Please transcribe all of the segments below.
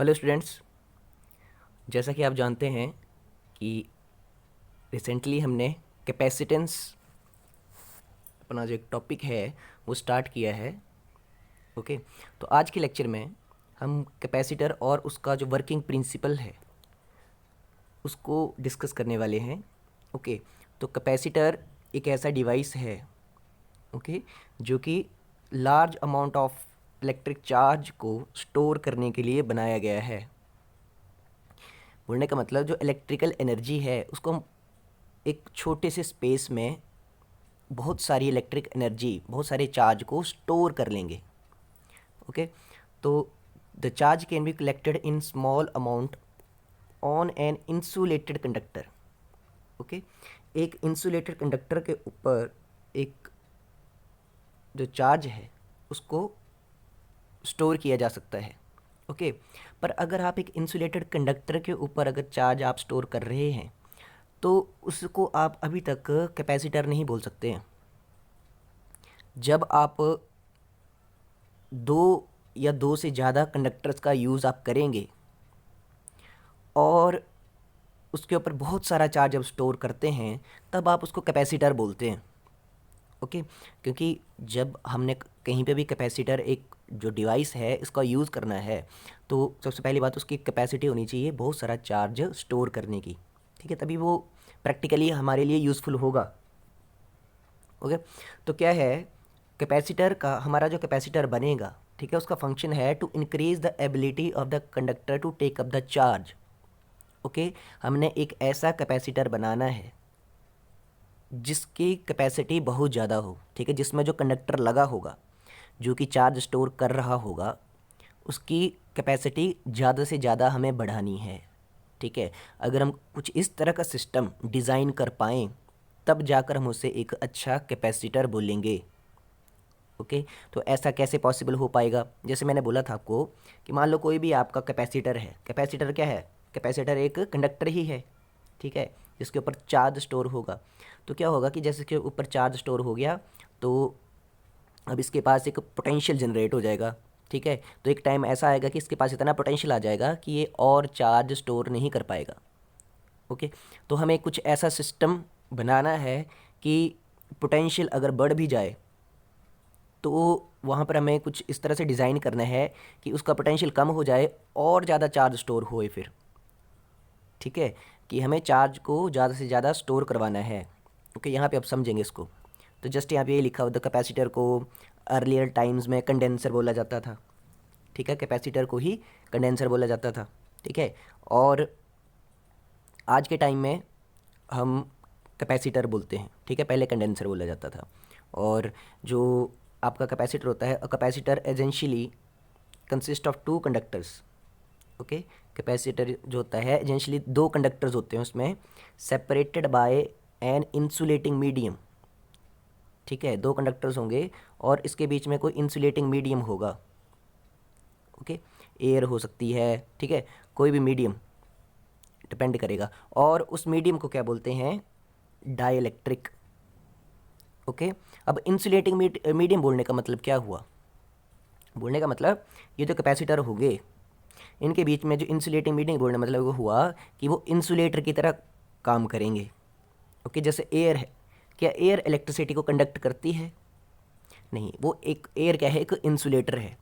Hello students, जैसा कि आप जानते हैं कि रिसेंटली हमने कैपेसिटेंस अपना जो एक टॉपिक है वो स्टार्ट किया है। ओके, तो आज के लेक्चर में हम कैपेसिटर और उसका जो वर्किंग प्रिंसिपल है उसको डिस्कस करने वाले हैं। ओके, तो कैपेसिटर एक ऐसा डिवाइस है, ओके, जो कि large amount of electric charge को स्टोर करने के लिए बनाया गया है। बोलने का मतलब जो इलेक्ट्रिकल एनर्जी है उसको हम एक छोटे से स्पेस में बहुत सारी इलेक्ट्रिक एनर्जी, बहुत सारे चार्ज को स्टोर कर लेंगे। ओके, तो the charge can be collected in small amount on an insulated conductor. Okay, एक इंसुलेटेड कंडक्टर के ऊपर एक जो चार्ज है उसको स्टोर किया जा सकता है। ओके, पर अगर आप एक इंसुलेटेड कंडक्टर के ऊपर अगर चार्ज आप स्टोर कर रहे हैं तो उसको आप अभी तक कैपेसिटर नहीं बोल सकते हैं। जब आप दो या दो से ज़्यादा कंडक्टर्स का यूज़ आप करेंगे और उसके ऊपर बहुत सारा चार्ज आप स्टोर करते हैं तब आप उसको कैपेसिटर बोलते हैं। ओके, क्योंकि जब हमने कहीं पे भी कैपेसिटर एक जो डिवाइस है इसका यूज़ करना है तो सबसे पहली बात उसकी कैपेसिटी होनी चाहिए बहुत सारा चार्ज स्टोर करने की। ठीक है, तभी वो प्रैक्टिकली हमारे लिए यूज़फुल होगा। ओके, तो क्या है कैपेसिटर का, हमारा जो कैपेसिटर बनेगा, ठीक है, उसका फंक्शन है to increase the ability of the conductor to take up the charge. Okay, हमने एक ऐसा कैपेसिटर बनाना है जिसकी कैपेसिटी बहुत ज़्यादा हो, ठीक है, जिसमें जो कंडक्टर लगा होगा जो कि चार्ज स्टोर कर रहा होगा उसकी कैपेसिटी ज़्यादा से ज़्यादा हमें बढ़ानी है। ठीक है, अगर हम कुछ इस तरह का सिस्टम डिज़ाइन कर पाएँ तब जाकर हम उसे एक अच्छा कैपेसिटर बोलेंगे। ओके, तो ऐसा कैसे पॉसिबल हो पाएगा? जैसे मैंने बोला था आपको कि मान लो कोई भी आपका कैपेसिटर है। कैपेसिटर क्या है? कैपेसिटर एक कंडक्टर ही है, ठीक है, जिसके ऊपर चार्ज स्टोर होगा। तो क्या होगा कि जैसे कि ऊपर चार्ज स्टोर हो गया तो अब इसके पास एक पोटेंशियल जनरेट हो जाएगा। ठीक है, तो एक टाइम ऐसा आएगा कि इसके पास इतना पोटेंशियल आ जाएगा कि ये और चार्ज स्टोर नहीं कर पाएगा। ओके, तो हमें कुछ ऐसा सिस्टम बनाना है कि पोटेंशियल अगर बढ़ भी जाए तो वहाँ पर हमें कुछ इस तरह से डिज़ाइन करना है कि उसका पोटेंशियल कम हो जाए और ज़्यादा चार्ज स्टोर होए फिर। ठीक है, कि हमें चार्ज को ज़्यादा से ज़्यादा स्टोर करवाना है। ओके, यहाँ पे आप समझेंगे इसको। तो जस्ट यहाँ पे ये लिखा हुआ था कैपेसिटर को अर्लियर टाइम्स में कंडेंसर बोला जाता था। ठीक है, कैपेसिटर को ही कंडेंसर बोला जाता था। ठीक है, और आज के टाइम में हम कैपेसिटर बोलते हैं। ठीक है, पहले कंडेंसर बोला जाता था। और जो आपका कैपेसिटर होता है, capacitor essentially consist of two conductors. Okay, capacitor जो होता है एजेंशियली दो कंडक्टर्स होते हैं उसमें, separated by an insulating medium. ठीक है, दो कंडक्टर्स होंगे और इसके बीच में कोई इंसुलेटिंग मीडियम होगा। ओके, एयर हो सकती है, ठीक है, कोई भी मीडियम डिपेंड करेगा। और उस मीडियम को क्या बोलते हैं? डाइलेक्ट्रिक। ओके, अब इंसुलेटिंग मीडियम बोलने का मतलब क्या हुआ? बोलने का मतलब ये जो कैपेसिटर होंगे इनके बीच में जो इंसुलेटिंग मीडियम बोलने का मतलब वो हुआ कि वो इंसुलेटर की तरह काम करेंगे। ओके, जैसे एयर है, क्या एयर इलेक्ट्रिसिटी को कंडक्ट करती है? नहीं, वो एक एयर क्या है, एक इंसुलेटर है।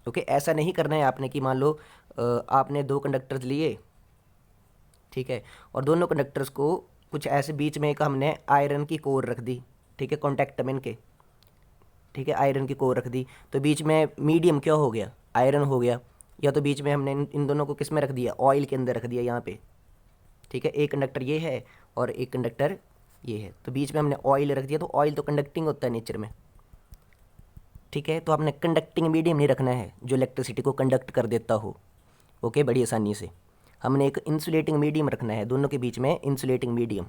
ओके, ऐसा नहीं करना है आपने कि मान लो आपने दो कंडक्टर्स लिए, ठीक है, और दोनों कंडक्टर्स को कुछ ऐसे बीच में एक हमने आयरन की कोर रख दी, ठीक है, कॉन्टैक्ट में इनके, ठीक है, आयरन की कोर रख दी, तो बीच में मीडियम क्या हो गया? आयरन हो गया। या तो बीच में हमने इन दोनों को किस में रख दिया? ऑयल के अंदर रख दिया यहाँ पे। ठीक है, एक कंडक्टर ये है और एक कंडक्टर ये है, तो बीच में हमने ऑयल रख दिया। तो ऑयल तो कंडक्टिंग होता है नेचर में। ठीक है, तो आपने कंडक्टिंग मीडियम नहीं रखना है जो इलेक्ट्रिसिटी को कंडक्ट कर देता हो। ओके, बड़ी आसानी से हमने एक इंसुलेटिंग मीडियम रखना है, दोनों के बीच में इंसुलेटिंग मीडियम।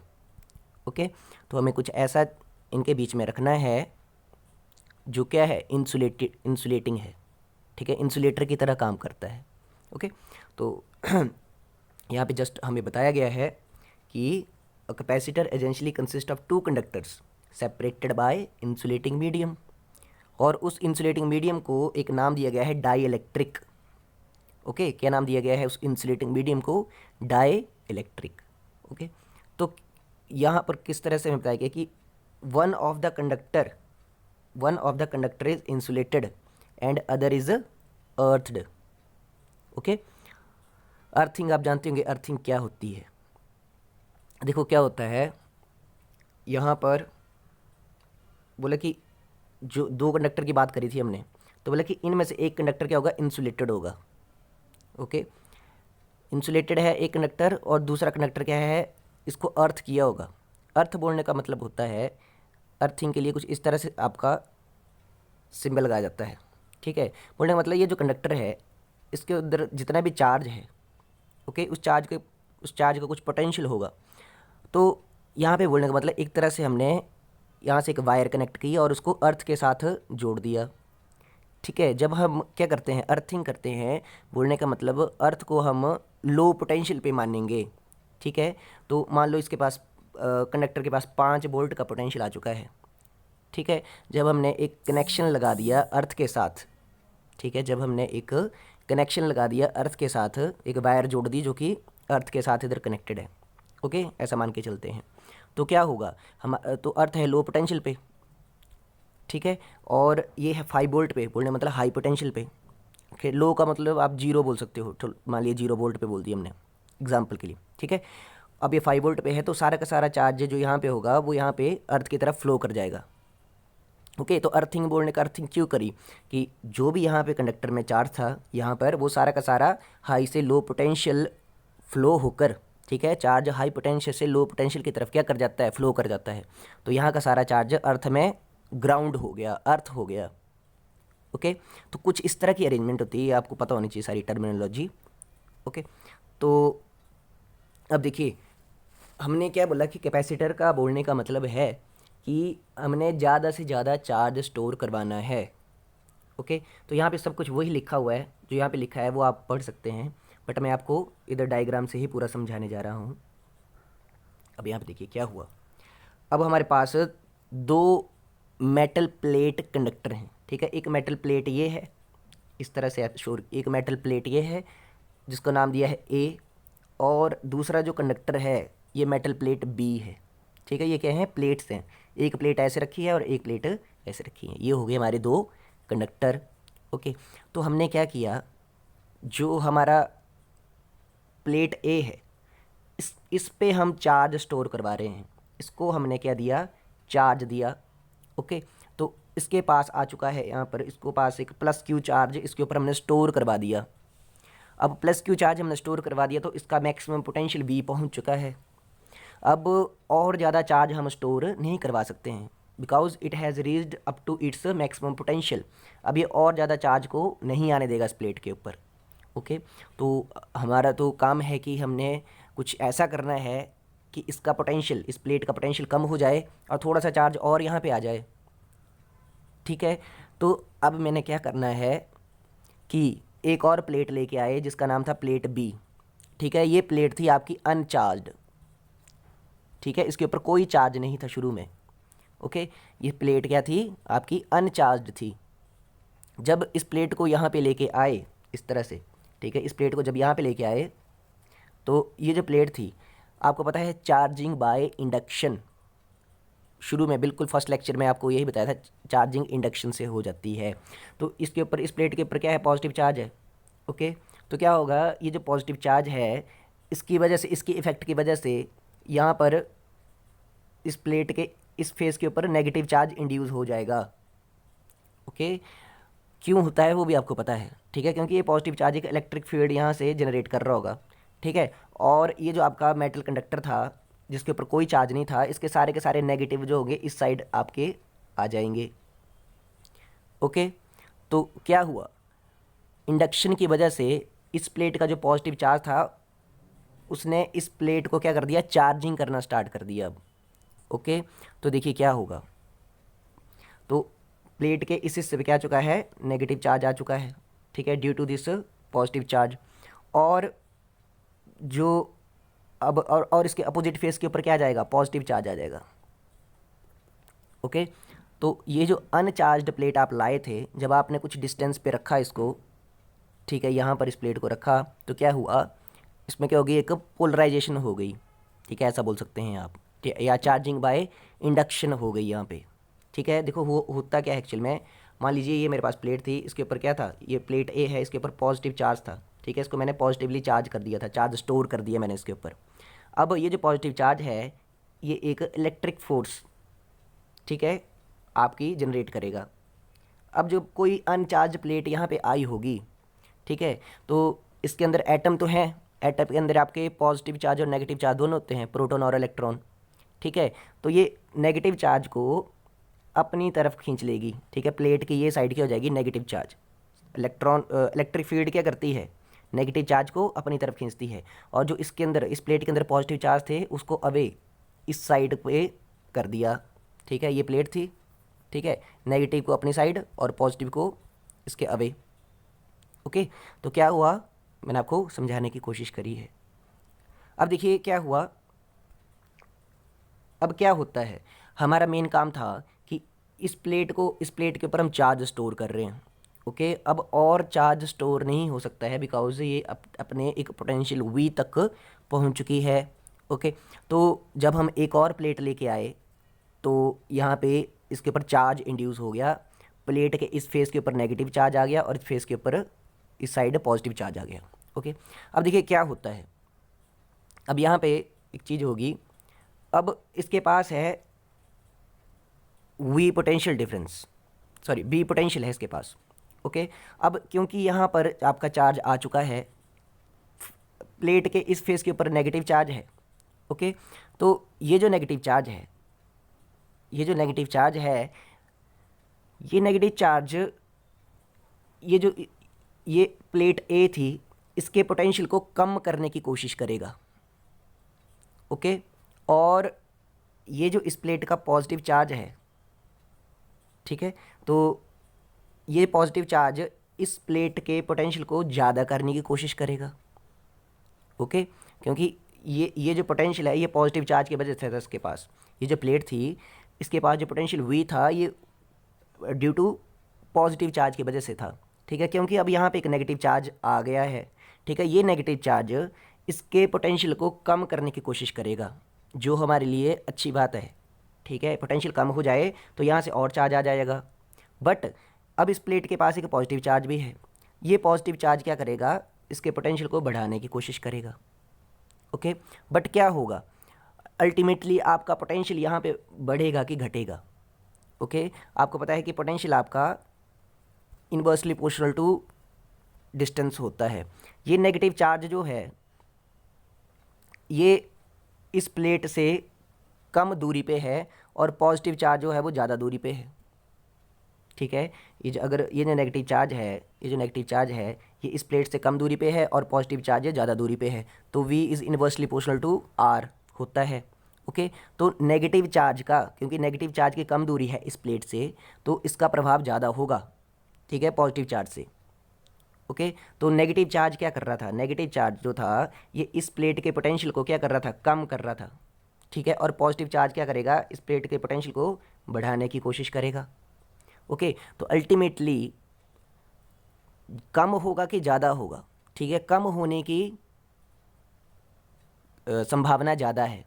ओके, तो हमें कुछ ऐसा इनके बीच में रखना है जो क्या है? इंसुलेटिंग है। ठीक है, इंसुलेटर की तरह काम करता है। ओके, तो यहाँ पे जस्ट हमें बताया गया है कि a capacitor essentially consist of two conductors separated by insulating medium, और उस इंसुलेटिंग मीडियम को एक नाम दिया गया है डाई इलेक्ट्रिक। ओके, क्या नाम दिया गया है उस इंसुलेटिंग मीडियम को? Dielectric. ओके, तो यहाँ पर किस तरह से हमें बताया गया कि one of the conductor is insulated and other is earthed. Okay, earthing आप जानते होंगे, अर्थिंग क्या होती है। देखो क्या होता है, यहाँ पर बोला कि जो दो कंडक्टर की बात करी थी हमने, तो बोला कि इनमें से एक कंडक्टर क्या होगा? इंसुलेटेड होगा। ओके, इंसुलेटेड है एक कंडक्टर और दूसरा कंडक्टर क्या है? इसको अर्थ किया होगा। अर्थ बोलने का मतलब होता है, अर्थिंग के लिए कुछ इस तरह से आपका सिंबल लगाया जाता है। ठीक है, बोलने का मतलब ये जो कंडक्टर है इसके अंदर जितना भी चार्ज है, ओके, उस चार्ज का कुछ पोटेंशियल होगा। तो यहाँ पे बोलने का मतलब एक तरह से हमने यहाँ से एक वायर कनेक्ट की और उसको अर्थ के साथ जोड़ दिया। ठीक है, जब हम क्या करते हैं, अर्थिंग करते हैं, बोलने का मतलब अर्थ को हम लो पोटेंशियल पे मानेंगे। ठीक है, तो मान लो इसके पास कंडक्टर के पास 5 वोल्ट का पोटेंशियल आ चुका है। ठीक है, जब हमने एक कनेक्शन लगा दिया अर्थ के साथ, ठीक है, जब हमने एक कनेक्शन लगा दिया अर्थ के साथ, एक वायर जोड़ दी जो कि अर्थ के साथ इधर कनेक्टेड है। ओके, ऐसा मान के चलते हैं, तो क्या होगा, हम तो अर्थ है लो पोटेंशियल पे, ठीक है, और ये है 5 वोल्ट पे, बोलने मतलब हाई पोटेंशियल पे। ओके, लो का मतलब आप 0 बोल सकते हो, तो मान लिया 0 वोल्ट पे बोल दिया हमने एग्जाम्पल के लिए। ठीक है, अब ये 5 वोल्ट पे है तो सारा का सारा चार्ज जो यहाँ पे होगा वो यहाँ पे अर्थ की तरफ फ्लो कर जाएगा। ओके, तो अर्थिंग बोलने का अर्थिंग क्यों करी कि जो भी यहाँ पे कंडक्टर में चार्ज था यहाँ पर वो सारा का सारा हाई से लो पोटेंशियल फ्लो होकर, ठीक है, चार्ज हाई पोटेंशियल से लो पोटेंशियल की तरफ क्या कर जाता है? फ्लो कर जाता है। तो यहाँ का सारा चार्ज अर्थ में ग्राउंड हो गया, अर्थ हो गया। ओके, तो कुछ इस तरह की अरेंजमेंट होती है, आपको पता होनी चाहिए सारी टर्मिनोलॉजी। ओके, तो अब देखिए हमने क्या बोला कि कैपेसिटर का बोलने का मतलब है कि हमने ज़्यादा से ज़्यादा चार्ज स्टोर करवाना है। ओके, तो यहाँ पे सब कुछ वही लिखा हुआ है, जो यहाँ पे लिखा है वो आप पढ़ सकते हैं, बट मैं आपको इधर डायग्राम से ही पूरा समझाने जा रहा हूँ। अब यहाँ पे देखिए क्या हुआ, अब हमारे पास 2 मेटल प्लेट कंडक्टर हैं। ठीक है, एक मेटल प्लेट ये है, इस तरह से श्योर, एक मेटल प्लेट ये है जिसको नाम दिया है ए, और दूसरा जो कंडक्टर है ये मेटल प्लेट बी है। ठीक है, ये क्या है? प्लेट्स हैं, एक प्लेट ऐसे रखी है और एक प्लेट ऐसे रखी है, ये हो गए हमारे 2 कंडक्टर। ओके, तो हमने क्या किया, जो हमारा प्लेट ए है इस पे हम चार्ज स्टोर करवा रहे हैं, इसको हमने क्या दिया? चार्ज दिया। ओके, तो इसके पास आ चुका है यहाँ पर, इसको पास एक प्लस क्यू चार्ज इसके ऊपर हमने स्टोर करवा दिया। अब प्लस क्यू चार्ज हमने स्टोर करवा दिया तो इसका मैक्सिमम पोटेंशियल बी पहुँच चुका है। अब और ज़्यादा चार्ज हम स्टोर नहीं करवा सकते हैं because it has reached up to its maximum potential. अब ये और ज़्यादा चार्ज को नहीं आने देगा इस प्लेट के ऊपर। ओके, तो हमारा तो काम है कि हमने कुछ ऐसा करना है कि इसका पोटेंशियल, इस प्लेट का पोटेंशियल कम हो जाए और थोड़ा सा चार्ज और यहाँ पे आ जाए। ठीक है, तो अब मैंने क्या करना है कि एक और प्लेट लेके आए जिसका नाम था प्लेट बी। ठीक है, ये प्लेट थी आपकी अनचार्ज्ड। ठीक है, इसके ऊपर कोई चार्ज नहीं था शुरू में। ओके, ये प्लेट क्या थी? आपकी अनचार्ज्ड थी। जब इस प्लेट को यहाँ पे लेके आए इस तरह से, ठीक है, इस प्लेट को जब यहाँ पे लेके आए तो ये जो प्लेट थी, आपको पता है चार्जिंग बाय इंडक्शन, शुरू में बिल्कुल फर्स्ट लेक्चर में आपको यही बताया था, चार्जिंग इंडक्शन से हो जाती है। तो इसके ऊपर, इस प्लेट के ऊपर क्या है? पॉजिटिव चार्ज है। ओके, तो क्या होगा, ये जो पॉजिटिव चार्ज है इसकी वजह से, इसकी इफ़ेक्ट की वजह से यहाँ पर इस प्लेट के इस फेस के ऊपर नेगेटिव चार्ज इंड्यूस हो जाएगा। ओके, क्यों होता है वो भी आपको पता है। ठीक है, क्योंकि ये पॉजिटिव चार्ज एक इलेक्ट्रिक फील्ड यहाँ से जनरेट कर रहा होगा। ठीक है, और ये जो आपका मेटल कंडक्टर था जिसके ऊपर कोई चार्ज नहीं था, इसके सारे के सारे नेगेटिव जो होंगे इस साइड आपके आ जाएंगे। ओके, तो क्या हुआ, इंडक्शन की वजह से इस प्लेट का जो पॉजिटिव चार्ज था उसने इस प्लेट को क्या कर दिया? चार्जिंग करना स्टार्ट कर दिया अब। ओके, तो देखिए क्या होगा, तो प्लेट के इस हिस्से पे क्या आ चुका है? नेगेटिव चार्ज आ चुका है। ठीक है, due to this positive charge, और जो अब और इसके अपोजिट फेस के ऊपर क्या आ जाएगा? पॉजिटिव चार्ज आ जाएगा। ओके, तो ये जो अनचार्ज्ड प्लेट आप लाए थे, जब आपने कुछ डिस्टेंस पे रखा इसको, ठीक है, यहाँ पर इस प्लेट को रखा तो क्या हुआ, इसमें क्या होगी, एक पोलराइजेशन हो गई, ठीक है, ऐसा बोल सकते हैं आप, ठीक है, या चार्जिंग बाय इंडक्शन हो गई यहाँ पे। ठीक है, देखो होता क्या है एक्चुअल में, मान लीजिए ये मेरे पास प्लेट थी, इसके ऊपर क्या था, ये प्लेट ए है, इसके ऊपर पॉजिटिव चार्ज था, ठीक है, इसको मैंने पॉजिटिवली चार्ज कर दिया था, चार्ज स्टोर कर दिया मैंने इसके ऊपर। अब ये जो पॉजिटिव चार्ज है ये एक इलेक्ट्रिक फोर्स, ठीक है, आपकी जनरेट करेगा। अब जो कोई अनचार्ज प्लेट यहाँ पे आई होगी, ठीक है, तो इसके अंदर एटम तो हैं, एटम के अंदर आपके पॉजिटिव चार्ज और नेगेटिव चार्ज दोनों होते हैं, प्रोटॉन और इलेक्ट्रॉन, ठीक है, तो ये नेगेटिव चार्ज को अपनी तरफ खींच लेगी, ठीक है, प्लेट की ये साइड की हो जाएगी नेगेटिव चार्ज। इलेक्ट्रिक फील्ड क्या करती है, नेगेटिव चार्ज को अपनी तरफ खींचती है, और जो इसके अंदर इस प्लेट के अंदर पॉजिटिव चार्ज थे उसको अवे इस साइड पे कर दिया, ठीक है, ये प्लेट थी, ठीक है, नेगेटिव को अपनी साइड और पॉजिटिव को इसके अवे। ओके, तो क्या हुआ, मैंने आपको समझाने की कोशिश करी है। अब देखिए क्या हुआ, अब क्या होता है, हमारा मेन काम था कि इस प्लेट के ऊपर हम चार्ज स्टोर कर रहे हैं। ओके, अब और चार्ज स्टोर नहीं हो सकता है बिकॉज ये अपने एक पोटेंशियल वी तक पहुंच चुकी है। ओके, तो जब हम एक और प्लेट लेके आए तो यहाँ पे इसके ऊपर चार्ज इंड्यूस हो गया, प्लेट के इस फेस के ऊपर नेगेटिव चार्ज आ गया और इस फेस के ऊपर इस साइड पॉजिटिव चार्ज आ गया। ओके, अब देखिए क्या होता है, अब यहाँ पे एक चीज़ होगी, अब इसके पास है V potential difference, sorry B potential है इसके पास। ओके, अब क्योंकि यहाँ पर आपका चार्ज आ चुका है, प्लेट के इस फेस के ऊपर नेगेटिव चार्ज है। ओके, तो ये जो नेगेटिव चार्ज है, ये जो नेगेटिव चार्ज है, ये नेगेटिव चार्ज, ये जो ये प्लेट ए थी इसके पोटेंशियल को कम करने की कोशिश करेगा। ओके, और ये जो इस प्लेट का पॉजिटिव चार्ज है, ठीक है, तो ये पॉजिटिव चार्ज इस प्लेट के पोटेंशियल को ज़्यादा करने की कोशिश करेगा। ओके, क्योंकि ये जो पोटेंशियल है ये पॉजिटिव चार्ज की वजह से था इसके पास, ये जो प्लेट थी इसके पास जो पोटेंशियल वी था ये ड्यू टू पॉजिटिव चार्ज की वजह से था। ठीक है, क्योंकि अब यहाँ पे एक नेगेटिव चार्ज आ गया है, ठीक है, ये नेगेटिव चार्ज इसके पोटेंशियल को कम करने की कोशिश करेगा, जो हमारे लिए अच्छी बात है। ठीक है, पोटेंशियल कम हो जाए तो यहाँ से और चार्ज आ जाएगा, बट अब इस प्लेट के पास एक पॉजिटिव चार्ज भी है, ये पॉजिटिव चार्ज क्या करेगा, इसके पोटेंशियल को बढ़ाने की कोशिश करेगा। ओके, बट क्या होगा, अल्टीमेटली आपका पोटेंशियल यहाँ पे बढ़ेगा कि घटेगा। ओके, आपको पता है कि पोटेंशियल आपका इन्वर्सली प्रोपोर्शनल टू डिस्टेंस होता है। ये नेगेटिव चार्ज जो है ये इस प्लेट से कम दूरी पे है और पॉजिटिव चार्ज जो है वो ज़्यादा दूरी पे है। ठीक है, अगर ये जो नेगेटिव चार्ज है, ये जो नेगेटिव चार्ज है ये इस प्लेट से कम दूरी पे है और पॉजिटिव चार्ज है ज़्यादा दूरी पे है, तो V is inversely proportional to R होता है। ओके, तो नेगेटिव चार्ज का, क्योंकि नेगेटिव चार्ज की कम दूरी है इस प्लेट से, तो इसका प्रभाव ज़्यादा होगा, ठीक है, पॉजिटिव चार्ज से। ओके, तो नेगेटिव चार्ज क्या कर रहा था, नेगेटिव चार्ज जो था ये इस प्लेट के पोटेंशियल को क्या कर रहा था, कम कर रहा था। ठीक है, और पॉजिटिव चार्ज क्या करेगा, इस प्लेट के पोटेंशियल को बढ़ाने की कोशिश करेगा। ओके, तो अल्टीमेटली कम होगा कि ज़्यादा होगा, ठीक है, कम होने की संभावना ज़्यादा है।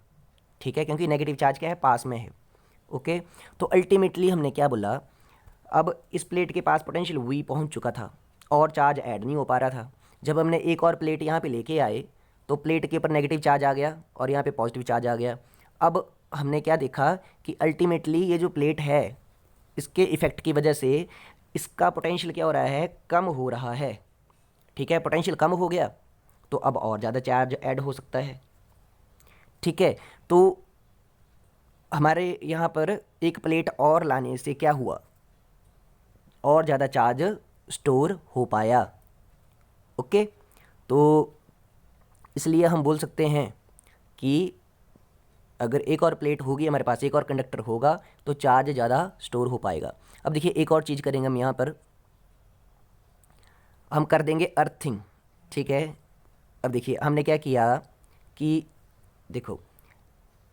ठीक है, क्योंकि नेगेटिव चार्ज क्या है, पास में है। ओके, तो अल्टीमेटली हमने क्या बोला, अब इस प्लेट के पास पोटेंशियल V पहुंच चुका था और चार्ज ऐड नहीं हो पा रहा था। जब हमने एक और प्लेट यहाँ पे लेके आए तो प्लेट के ऊपर नेगेटिव चार्ज आ गया और यहाँ पे पॉजिटिव चार्ज आ गया। अब हमने क्या देखा कि अल्टीमेटली ये जो प्लेट है इसके इफ़ेक्ट की वजह से इसका पोटेंशियल क्या हो रहा है, कम हो रहा है। ठीक है, पोटेंशियल कम हो गया तो अब और ज़्यादा चार्ज ऐड हो सकता है। ठीक है, तो हमारे यहाँ पर एक प्लेट और लाने से क्या हुआ, और ज़्यादा चार्ज स्टोर हो पाया। ओके, तो इसलिए हम बोल सकते हैं कि अगर एक और प्लेट होगी हमारे पास, एक और कंडक्टर होगा तो चार्ज ज़्यादा स्टोर हो पाएगा। अब देखिए एक और चीज़ करेंगे हम यहाँ पर, हम कर देंगे अर्थिंग। ठीक है, अब देखिए हमने क्या किया कि देखो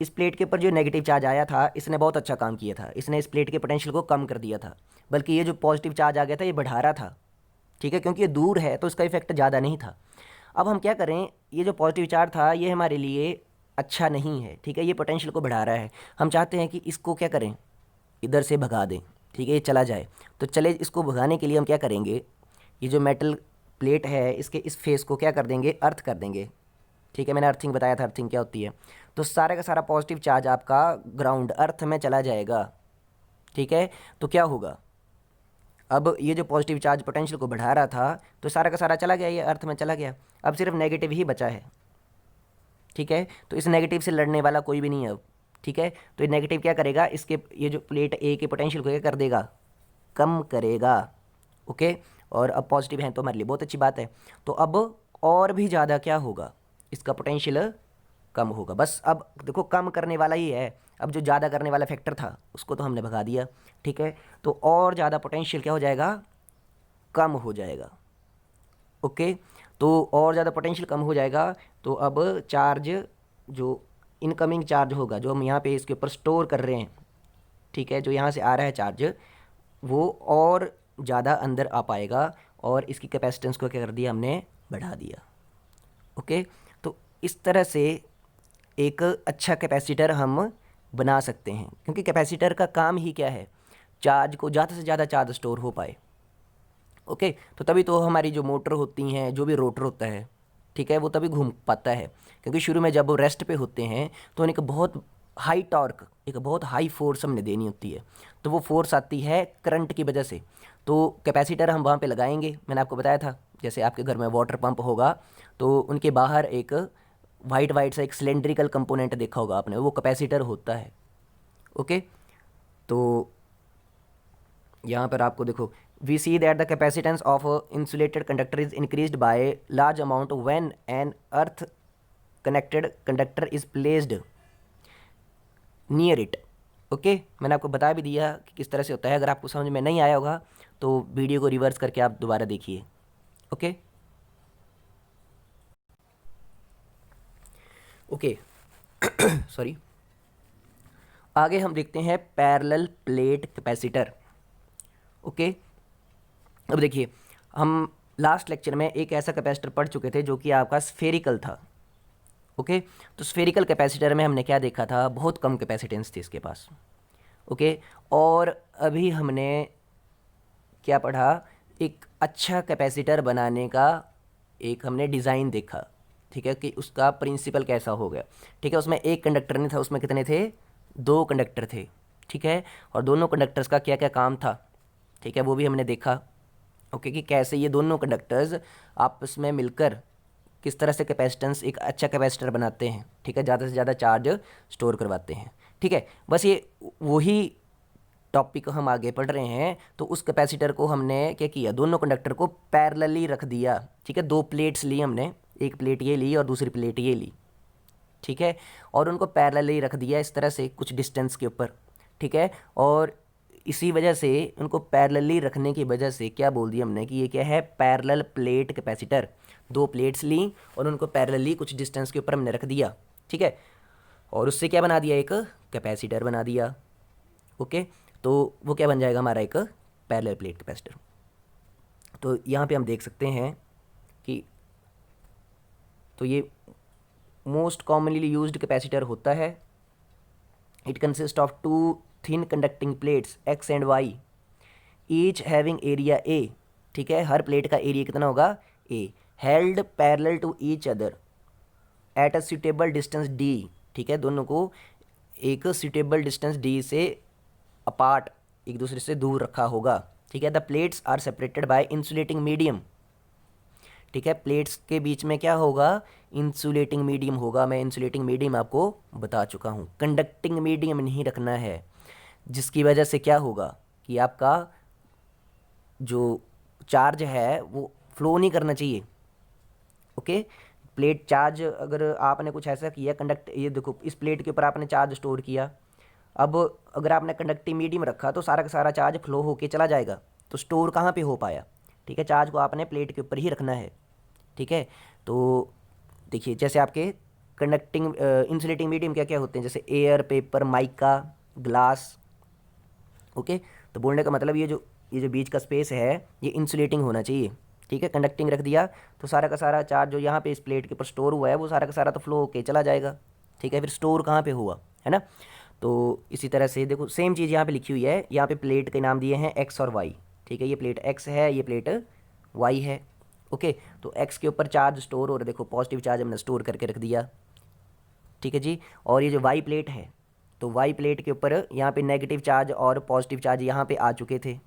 इस प्लेट के ऊपर जो नेगेटिव चार्ज आया था इसने बहुत अच्छा काम किया था, इसने इस प्लेट के पोटेंशियल को कम कर दिया था, बल्कि ये जो पॉजिटिव चार्ज आ गया था ये बढ़ा रहा था। ठीक है, क्योंकि ये दूर है तो इसका इफेक्ट ज़्यादा नहीं था। अब हम क्या करें, ये जो पॉजिटिव चार्ज था ये हमारे लिए अच्छा नहीं है, ठीक है, ये पोटेंशियल को बढ़ा रहा है। हम चाहते हैं कि इसको क्या करें, इधर से भगा दें, ठीक है, ये चला जाए। तो चले, इसको भगाने के लिए हम क्या करेंगे, ये जो मेटल प्लेट है इसके इस फेस को क्या कर देंगे, अर्थ कर देंगे। ठीक है, मैंने अर्थिंग बताया था, अर्थिंग क्या होती है। तो सारा का सारा पॉजिटिव चार्ज आपका ग्राउंड अर्थ में चला जाएगा। ठीक है, तो क्या होगा, अब ये जो पॉजिटिव चार्ज पोटेंशियल को बढ़ा रहा था तो सारा का सारा चला गया, ये अर्थ में चला गया। अब सिर्फ नेगेटिव ही बचा है। ठीक है, तो इस नेगेटिव से लड़ने वाला कोई भी नहीं है अब। ठीक है, तो ये नेगेटिव क्या करेगा, इसके ये जो प्लेट ए के पोटेंशियल को क्या कर देगा, कम करेगा। ओके, और अब पॉजिटिव है तो हमारे लिए बहुत अच्छी बात है। तो अब और भी ज़्यादा क्या होगा, इसका पोटेंशियल कम होगा। बस अब देखो कम करने वाला ही है, अब जो ज़्यादा करने वाला फैक्टर था उसको तो हमने भगा दिया। ठीक है, तो और ज़्यादा पोटेंशियल क्या हो जाएगा, कम हो जाएगा। ओके, तो और ज़्यादा पोटेंशियल कम हो जाएगा। तो अब चार्ज जो इनकमिंग चार्ज होगा, जो हम यहाँ पे इसके ऊपर स्टोर कर रहे हैं, ठीक है, जो यहाँ से आ रहा है चार्ज, वो और ज़्यादा अंदर आ पाएगा और इसकी कैपेसिटेंस को क्या कर दिया हमने, बढ़ा दिया। ओके, तो इस तरह से एक अच्छा कैपेसिटर हम बना सकते हैं, क्योंकि कैपेसिटर का काम ही क्या है, चार्ज को ज़्यादा से ज़्यादा चार्ज स्टोर हो पाए। ओके, तो तभी तो हमारी जो मोटर होती हैं, जो भी रोटर होता है, ठीक है, वो तभी घूम पाता है। क्योंकि शुरू में जब वो रेस्ट पे होते हैं तो उन्हें एक बहुत हाई टॉर्क, एक बहुत हाई फोर्स हमने देनी होती है, तो वो फोर्स आती है करंट की वजह से। तो कैपेसिटर हम वहाँ पे लगाएंगे, मैंने आपको बताया था, जैसे आपके घर में वाटर पंप होगा तो उनके बाहर एक वाइट वाइट सा एक सिलेंड्रिकल कंपोनेंट देखा होगा आपने, वो कैपेसिटर होता है। ओके, तो यहाँ पर आपको देखो, we see that the capacitance of insulated conductor is increased by large amount when an earth connected conductor is placed near it. Okay, मैंने आपको बता भी दिया कि किस तरह से होता है। अगर आपको समझ में नहीं आया होगा तो वीडियो को रिवर्स करके आप दोबारा देखिए। ओके ओके सॉरी, आगे हम देखते हैं पैरेलल प्लेट कैपेसिटर। ओके, अब देखिए, हम लास्ट लेक्चर में एक ऐसा कैपेसिटर पढ़ चुके थे जो कि आपका स्फेरिकल था। ओके, तो स्फेरिकल कैपेसिटर में हमने क्या देखा था, बहुत कम कैपेसिटेंस थी इसके पास। ओके, और अभी हमने क्या पढ़ा, एक अच्छा कैपेसिटर बनाने का एक हमने डिज़ाइन देखा। ठीक है, कि उसका प्रिंसिपल कैसा हो गया। ठीक है, उसमें एक कंडक्टर नहीं था, उसमें कितने थे, दो कंडक्टर थे। ठीक है, और दोनों कंडक्टर्स का क्या क्या काम था, ठीक है, वो भी हमने देखा। ओके, कि कैसे ये दोनों कंडक्टर्स आपस में मिलकर किस तरह से कैपेसिटेंस, एक अच्छा कैपेसिटर बनाते हैं। ठीक है, ज़्यादा से ज़्यादा चार्ज स्टोर करवाते हैं। ठीक है, बस ये वही टॉपिक हम आगे पढ़ रहे हैं। तो उस कैपेसिटर को हमने क्या किया, दोनों कंडक्टर को पैरेलली रख दिया। ठीक है, दो प्लेट्स ली हमने, एक प्लेट ये ली और दूसरी प्लेट ये ली। ठीक है, और उनको पैरेलली रख दिया इस तरह से कुछ डिस्टेंस के ऊपर। ठीक है, और इसी वजह से उनको पैरेलली रखने की वजह से क्या बोल दिया हमने कि ये क्या है, पैरेलल प्लेट कैपेसिटर। दो प्लेट्स ली और उनको पैरेलली कुछ डिस्टेंस के ऊपर हमने रख दिया। ठीक है, और उससे क्या बना दिया, एक कैपेसिटर बना दिया। ओके, तो वो क्या बन जाएगा हमारा, एक पैरेलल प्लेट कैपेसिटर। तो यहाँ पे हम देख सकते हैं कि तो ये मोस्ट कॉमनली यूज्ड कैपेसिटर होता है। It consist of two thin conducting plates X and Y, each having area A. ठीक है, हर प्लेट का एरिया कितना होगा, A, held parallel to each other at a suitable distance D. ठीक है, दोनों को एक सुटेबल डिस्टेंस डी से अपार्ट, एक दूसरे से दूर रखा होगा। ठीक है, the plates are separated by insulating medium. ठीक है, प्लेट्स के बीच में क्या होगा, इंसुलेटिंग मीडियम होगा। मैं इंसुलेटिंग मीडियम आपको बता चुका हूँ, कंडक्टिंग मीडियम नहीं रखना है, जिसकी वजह से क्या होगा कि आपका जो चार्ज है वो फ्लो नहीं करना चाहिए। ओके, प्लेट चार्ज अगर आपने कुछ ऐसा किया, कंडक्ट, ये देखो इस प्लेट के ऊपर आपने चार्ज स्टोर किया, अब अगर आपने कंडक्टिंग मीडियम रखा तो सारा का सारा चार्ज फ्लो होके चला जाएगा, तो स्टोर कहाँ पे हो पाया। ठीक है, चार्ज को आपने प्लेट के ऊपर ही रखना है। ठीक है, तो देखिए जैसे आपके कंडक्टिंग इंसुलेटिंग मीडियम क्या क्या होते हैं, जैसे air, paper, mica, glass. Okay, तो बोलने का मतलब ये जो बीच का स्पेस है ये इंसुलेटिंग होना चाहिए। ठीक है, कंडक्टिंग रख दिया तो सारा का सारा चार्ज जो यहाँ पे इस प्लेट के ऊपर स्टोर हुआ है वो सारा का सारा तो फ्लो होके चला जाएगा। ठीक है, फिर स्टोर कहाँ पे हुआ, है ना। तो इसी तरह से देखो सेम चीज़ यहाँ पे लिखी हुई है, यहाँ पे प्लेट के नाम दिए हैं एक्स और वाई। ठीक है, ये प्लेट एक्स है, ये प्लेट वाई है। ओके, तो एक्स के ऊपर चार्ज स्टोर हो रहा है, देखो पॉजिटिव चार्ज हमने स्टोर करके रख दिया। ठीक है जी, और ये जो वाई प्लेट है, तो वाई प्लेट के ऊपर यहाँ पे नेगेटिव चार्ज और पॉजिटिव चार्ज यहाँ पे आ चुके थे।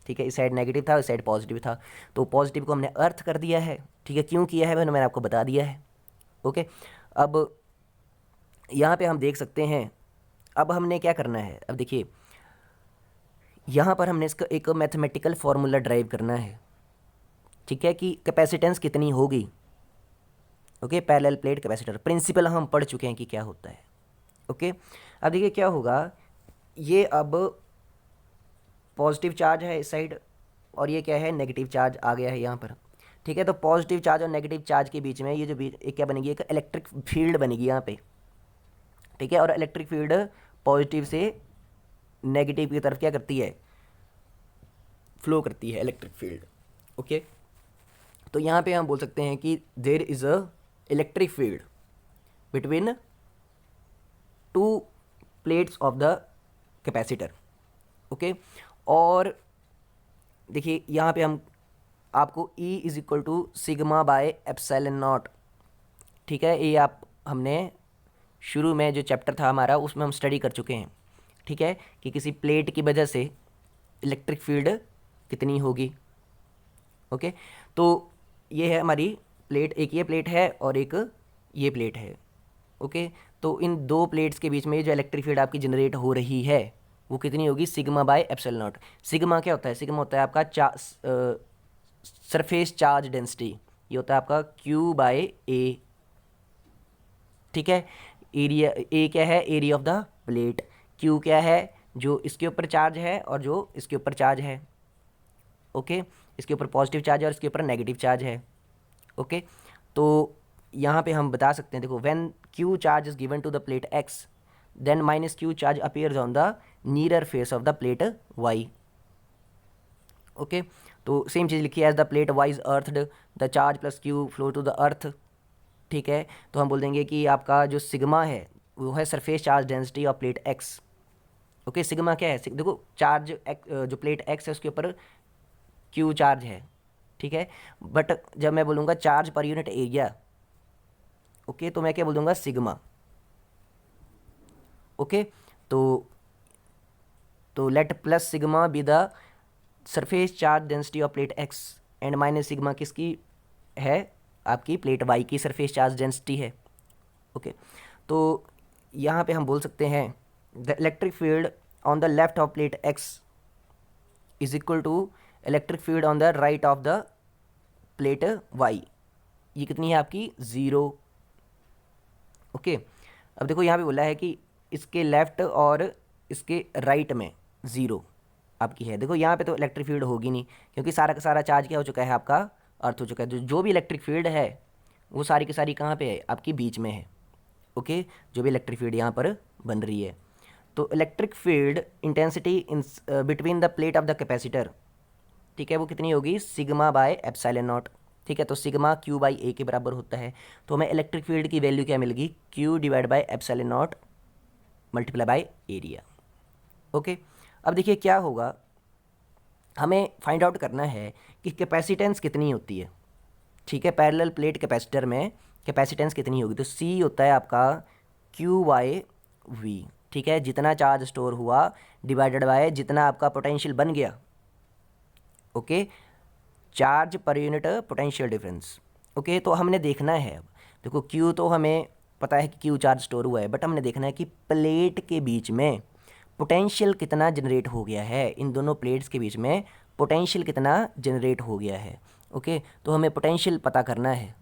ठीक है, इस साइड नेगेटिव था, इस साइड पॉजिटिव था, तो पॉजिटिव को हमने अर्थ कर दिया है। ठीक है, क्यों किया है मैंने आपको बता दिया है। ओके, अब यहाँ पे हम देख सकते हैं, अब हमने क्या करना है, अब देखिए यहाँ पर हमने इसका एक मैथमेटिकल फार्मूला ड्राइव करना है। ठीक है, कि कैपेसिटेंस कितनी होगी। Okay, parallel plate capacitor principle हम पढ़ चुके हैं कि क्या होता है। ओके, अब देखिए क्या होगा, ये अब पॉजिटिव चार्ज है इस साइड और ये क्या है, नेगेटिव चार्ज आ गया है यहाँ पर। ठीक है, तो पॉजिटिव चार्ज और नेगेटिव चार्ज के बीच में ये जो एक क्या बनेगी, एक इलेक्ट्रिक फील्ड बनेगी यहाँ पे। ठीक है, और इलेक्ट्रिक फील्ड पॉजिटिव से नेगेटिव की तरफ क्या करती है, फ्लो करती है इलेक्ट्रिक फील्ड। ओके, तो यहाँ पे हम बोल सकते हैं कि there is a electric field between two plates of the capacitor. Okay, और देखिए यहाँ पे हम आपको E is equal to sigma by epsilon naught. ठीक है, ये आप हमने शुरू में जो चैप्टर था हमारा उसमें हम स्टडी कर चुके हैं। ठीक है, कि किसी प्लेट की वजह से इलेक्ट्रिक फील्ड कितनी होगी। ओके, तो ये है हमारी प्लेट, एक ये प्लेट है और एक ये प्लेट है। ओके, तो इन दो प्लेट्स के बीच में जो इलेक्ट्रिक फील्ड आपकी जनरेट हो रही है वो कितनी होगी, sigma by epsilon not. Sigma क्या होता है, सिग्मा होता है आपका सरफेस चार्ज डेंसिटी, ये होता है आपका Q बाय A। ठीक है, एरिया A क्या है, area of the plate, Q क्या है, जो इसके ऊपर चार्ज है और जो इसके ऊपर चार्ज है। ओके, इसके ऊपर पॉजिटिव चार्ज है और इसके ऊपर नेगेटिव चार्ज है। ओके, तो यहाँ पे हम बता सकते हैं, देखो when Q charge is given to the plate X then minus Q charge appears on the near face of the plate Y। Okay, तो सेम चीज़ लिखी है, as the plate Y is earthed the charge plus Q flow to the earth. ठीक है, तो हम बोल देंगे कि आपका जो सिग्मा है वो है surface charge density of plate X। Okay, sigma क्या है, देखो चार्ज जो प्लेट X है उसके ऊपर Q चार्ज है। ठीक है, बट जब मैं बोलूँगा charge per unit area, okay, तो मैं क्या बोल दूँगा, सिग्मा। ओके, तो let plus sigma be the surface charge density of plate X and minus sigma किसकी है, आपकी प्लेट Y की सरफेस चार्ज डेंसिटी है। ओके, तो यहाँ पे हम बोल सकते हैं the electric field on the left of plate X is equal to electric field on the right of the plate Y। ये कितनी है आपकी, 0। ओके, अब देखो यहाँ पे बोला है कि इसके लेफ्ट और इसके राइट में 0 आपकी है। देखो यहाँ पे तो इलेक्ट्रिक फील्ड होगी नहीं क्योंकि सारा का सारा चार्ज क्या हो चुका है, आपका अर्थ हो चुका है। जो भी इलेक्ट्रिक फील्ड है वो सारी की सारी कहाँ पे है, आपकी बीच में है। ओके, जो भी इलेक्ट्रिक फील्ड यहाँ पर बन रही है, तो electric field intensity in between the plate of the capacitor, ठीक है, वो कितनी होगी, सिग्मा बाय एप्सिलॉन नॉट। ठीक है, तो सिग्मा Q बाई A के बराबर होता है, तो हमें इलेक्ट्रिक फील्ड की वैल्यू क्या मिलेगी, Q divide by epsilon not multiply by area. Okay, अब देखिए क्या होगा, हमें फाइंड आउट करना है कि कैपेसिटेंस कितनी होती है। ठीक है, पैरेलल प्लेट कैपेसिटर में कैपेसिटेंस कितनी होगी, तो C होता है आपका Q बाई V। ठीक है, जितना चार्ज स्टोर हुआ डिवाइडेड बाय जितना आपका पोटेंशियल बन गया। Okay, charge per unit potential difference. Okay, तो हमने देखना है, अब देखो Q तो हमें पता है कि Q चार्ज स्टोर हुआ है, बट हमने देखना है कि प्लेट के बीच में पोटेंशियल कितना जनरेट हो गया है, इन दोनों प्लेट्स के बीच में पोटेंशियल कितना जनरेट हो गया है। ओके, तो हमें पोटेंशियल पता करना है।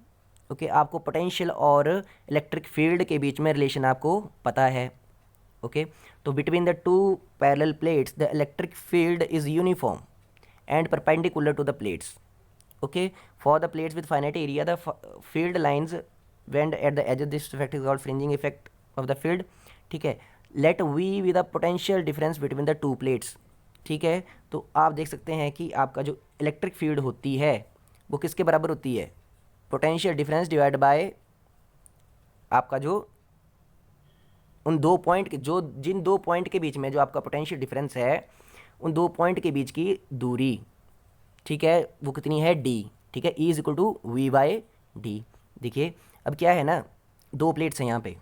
ओके, आपको पोटेंशियल और इलेक्ट्रिक फील्ड के बीच में रिलेशन आपको पता है। ओके, तो between the two parallel plates the electric field is uniform and perpendicular to the plates. Okay, for the plates with finite area the field lines bend at the edge of this effect is called fringing effect of the field. ठीक है, let V be the potential difference between the two plates. ठीक है, तो आप देख सकते हैं कि आपका जो इलेक्ट्रिक फील्ड होती है वो किसके बराबर होती है, पोटेंशियल डिफरेंस डिवाइड बाय आपका जो उन दो पॉइंट के, जो जिन दो पॉइंट के बीच में जो आपका पोटेंशियल डिफरेंस है, उन दो पॉइंट के बीच की दूरी, ठीक है, वो कितनी है, डी, ठीक है, E is equal to V by D. देखिए अब क्या है ना, दो प्लेट्स हैं यहाँ पे,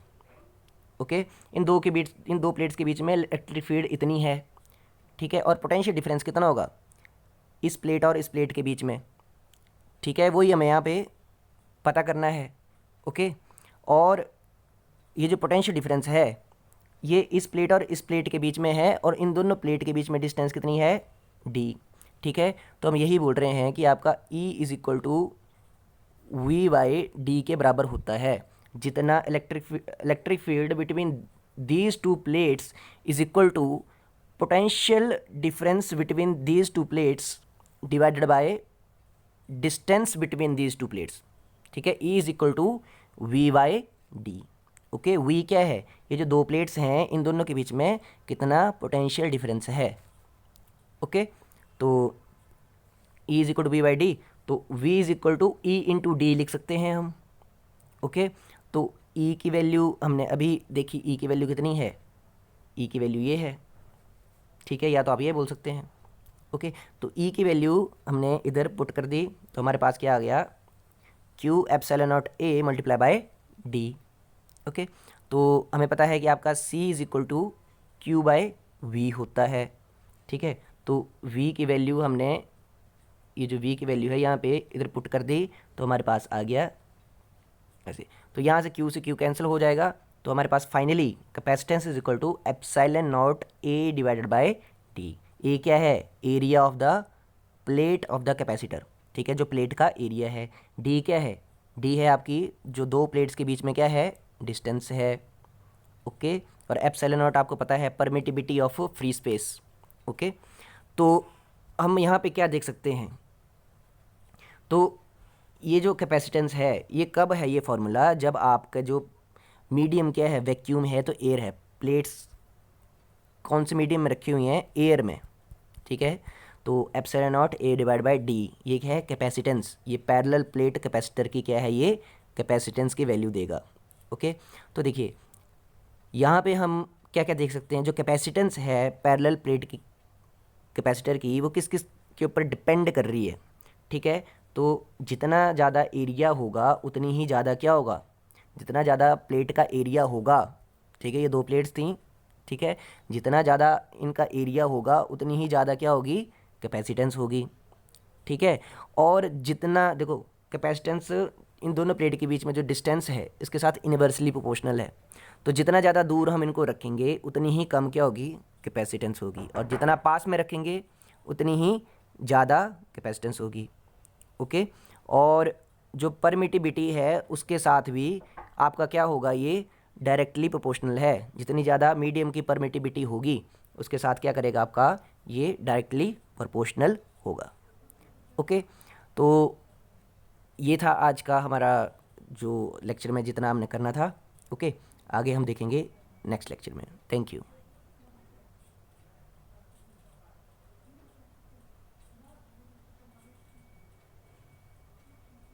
ओके, इन दो प्लेट्स के बीच में इलेक्ट्रिक फील्ड इतनी है, ठीक है, और पोटेंशियल डिफरेंस कितना होगा इस प्लेट और इस प्लेट के बीच में, ठीक है, वही हमें यहाँ पे पता करना है, ओके। और ये जो पोटेंशियल डिफरेंस है ये इस प्लेट और इस प्लेट के बीच में है, और इन दोनों प्लेट के बीच में डिस्टेंस कितनी है, डी, ठीक है। तो हम यही बोल रहे हैं कि आपका E is equal to V by D के बराबर होता है, जितना electric field between these two plates is equal to potential difference between these two plates divided by distance between these two plates, ठीक है। E is equal to V by D, okay. V क्या है, ये जो दो plates हैं इन दोनों के बीच में कितना पोटेंशियल डिफरेंस है, ओके। तो E is equal to V by D, तो V is equal to E into D लिख सकते हैं हम, ओके। तो E की वैल्यू हमने अभी देखी, E की वैल्यू कितनी है, E की वैल्यू ये है, ठीक है, या तो आप ये बोल सकते हैं, ओके। तो E की वैल्यू हमने इधर पुट कर दी, तो हमारे पास क्या आ गया, Q epsilon naught A multiply by D, okay. तो हमें पता है कि आपका C is equal to Q by V होता है, ठीक है। तो V की वैल्यू हमने, ये जो V की वैल्यू है यहाँ पे इधर पुट कर दी, तो हमारे पास आ गया ऐसे। तो यहाँ से Q कैंसिल हो जाएगा, तो हमारे पास finally capacitance is equal to epsilon naught A divided by D। A क्या है, area of the plate of the capacitor, ठीक है, जो प्लेट का एरिया है। D क्या है, D है आपकी जो दो प्लेट्स के बीच में क्या है, डिस्टेंस है, ओके। और एप्सिलॉन नॉट आपको पता है permittivity of free space, okay. तो हम यहाँ पे क्या देख सकते हैं, तो ये जो कैपेसिटेंस है ये कब है, ये फॉर्मूला जब आपका जो मीडियम क्या है, वैक्यूम है तो एयर है, प्लेट्स कौन से मीडियम में रखी हुई हैं, एयर में, ठीक है। तो epsilon naught A divide by D ये क्या है, कैपेसिटेंस, ये पैरेलल प्लेट कैपेसिटर की क्या है, ये कैपेसिटेंस की वैल्यू देगा, ओके। तो देखिए यहाँ पे हम क्या क्या देख सकते हैं, जो कैपेसिटेंस है पैरेलल प्लेट की कैपेसिटर की, वो किस किस के ऊपर डिपेंड कर रही है, ठीक है। तो जितना ज़्यादा एरिया होगा उतनी ही ज़्यादा क्या होगा, जितना ज़्यादा प्लेट का एरिया होगा, ठीक है, ये दो प्लेट्स थी, ठीक है, जितना ज़्यादा इनका एरिया होगा उतनी ही ज़्यादा क्या होगी, कैपेसिटेंस होगी, ठीक है। और जितना देखो कैपेसिटेंस इन दोनों प्लेट के बीच में जो डिस्टेंस है इसके साथ इनवर्सली प्रोपोर्शनल है, तो जितना ज़्यादा दूर हम इनको रखेंगे उतनी ही कम क्या होगी, कैपेसिटेंस होगी, और जितना पास में रखेंगे उतनी ही ज़्यादा कैपेसिटेंस होगी, ओके। और जो परमिटिविटी है उसके साथ भी आपका क्या होगा, ये डायरेक्टली प्रोपोर्शनल है, जितनी ज़्यादा मीडियम की परमिटिविटी होगी उसके साथ क्या करेगा आपका, ये डायरेक्टली प्रोपोर्शनल होगा, ओके। तो ये था आज का हमारा जो लेक्चर में जितना हमने करना था, ओके। आगे हम देखेंगे नेक्स्ट लेक्चर में। Thank you.